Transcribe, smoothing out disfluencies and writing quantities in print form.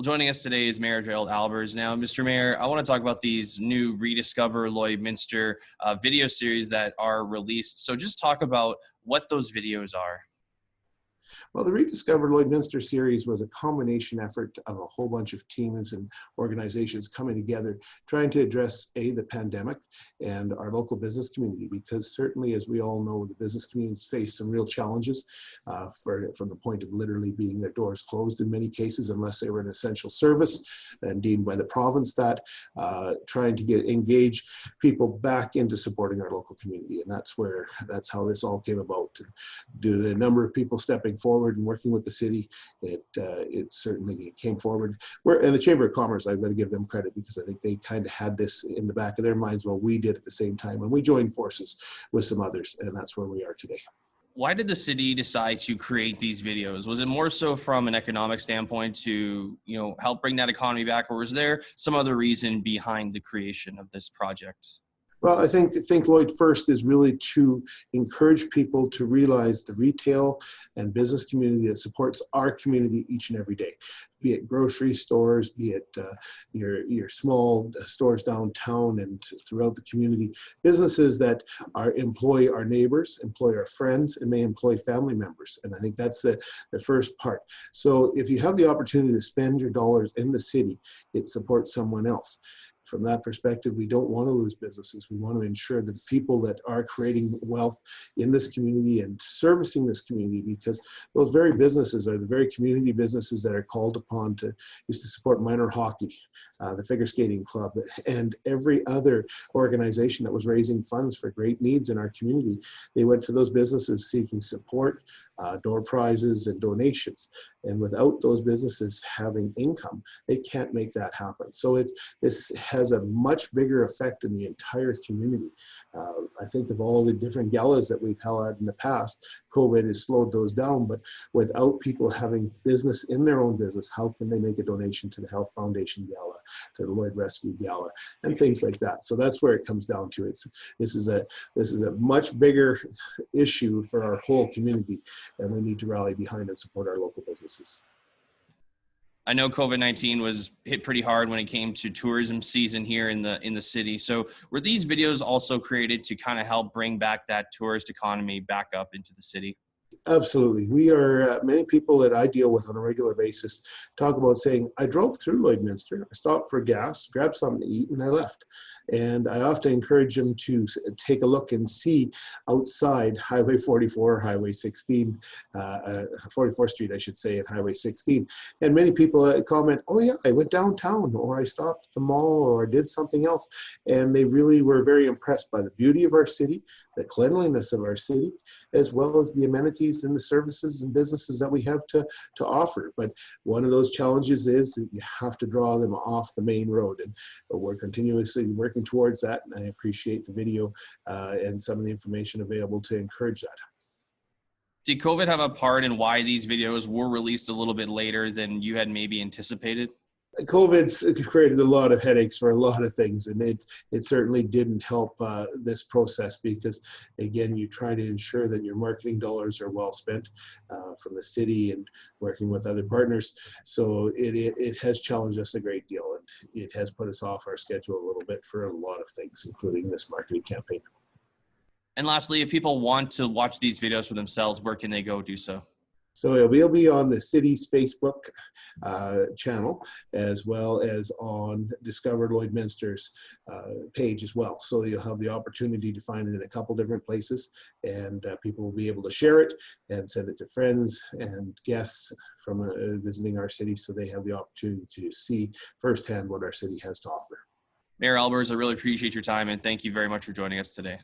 Well, joining us today is Mayor Gerald Albers. Now, Mr. Mayor, I want to talk about these new Rediscover Lloydminster video series that are released. So just talk about what those videos are. Well, the Rediscover Lloydminster series was a combination effort of a whole bunch of teams and organizations coming together, trying to address the pandemic and our local business community, because certainly, as we all know, the business communities face some real challenges from the point of literally being their doors closed in many cases, unless they were an essential service and deemed by the province that, trying to engage people back into supporting our local community. And that's how this all came about. Due to the number of people stepping forward and working with the city, it certainly came forward. And the Chamber of Commerce, I've got to give them credit, because I think they kind of had this in the back of their minds while we did at the same time, and we joined forces with some others, and that's where we are today. Why did the city decide to create these videos? Was it more so from an economic standpoint to, help bring that economy back, or was there some other reason behind the creation of this project? Well, I think Lloyd first is really to encourage people to realize the retail and business community that supports our community each and every day, be it grocery stores, be it your small stores downtown and throughout the community, businesses that employ our neighbors, employ our friends, and may employ family members. And I think that's the first part. So if you have the opportunity to spend your dollars in the city, it supports someone else. From that perspective, we don't want to lose businesses. We want to ensure that the people that are creating wealth in this community and servicing this community, because those very businesses are the very community businesses that are called upon to support minor hockey, the figure skating club, and every other organization that was raising funds for great needs in our community. They went to those businesses seeking support, door prizes, and donations. And without those businesses having income, they can't make that happen. So this has a much bigger effect in the entire community. I think of all the different galas that we've held in the past, COVID has slowed those down, but without people having business in their own business, how can they make a donation to the Health Foundation Gala, to the Lloyd Rescue Gala, and things like that? So that's where it comes down to. This is a much bigger issue for our whole community, and we need to rally behind and support our local businesses. I know COVID-19 was hit pretty hard when it came to tourism season here in the city. So were these videos also created to kind of help bring back that tourist economy back up into the city? Absolutely. We are, many people that I deal with on a regular basis talk about saying, I drove through Lloydminster, I stopped for gas, grabbed something to eat, and I left. And I often encourage them to take a look and see outside Highway 44, Highway 16, 44th Street, I should say, and Highway 16. And many people comment, oh yeah, I went downtown, or I stopped at the mall, or I did something else. And they really were very impressed by the beauty of our city, the cleanliness of our city, as well as the amenities and the services and businesses that we have to offer. But one of those challenges is that you have to draw them off the main road. And we're continuously working towards that, and I appreciate the video and some of the information available to encourage that. Did COVID have a part in why these videos were released a little bit later than you had maybe anticipated? COVID's created a lot of headaches for a lot of things, and it certainly didn't help this process, because again, you try to ensure that your marketing dollars are well spent from the city and working with other partners. So it has challenged us a great deal, and it has put us off our schedule a little bit for a lot of things, including this marketing campaign. And lastly, if people want to watch these videos for themselves, where can they go do so? So we'll be on the city's Facebook channel, as well as on Discover Lloydminster's page as well. So you'll have the opportunity to find it in a couple different places, and people will be able to share it and send it to friends and guests from visiting our city, so they have the opportunity to see firsthand what our city has to offer. Mayor Albers, I really appreciate your time, and thank you very much for joining us today.